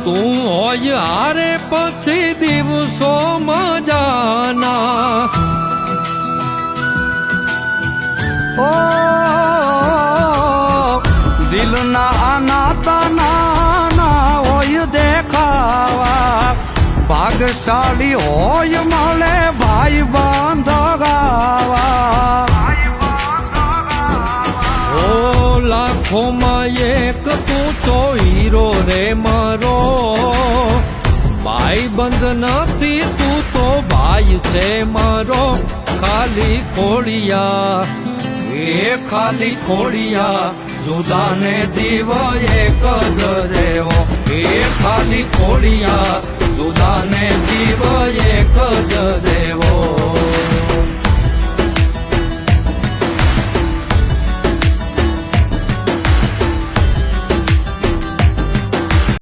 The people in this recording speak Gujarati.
તું હોય હારે પછી દિવસો મજાના ઓ દિલના આનાતા નાના હોય દેખાવા ભાગશાળી હોય મળે ભાઈ બાંધગાવા ઓ લાખોમાં એક તું છો હીરો રે મારો ભાઈ બંધ નથી તું તો ભાઈ છે મારો ખાલી ખોડિયા એ ખાલી ખોડિયા જુદાને જીવ એક જ જેવો એ ખાલી ખોડિયા જુદાને જીવ એક જ જેવો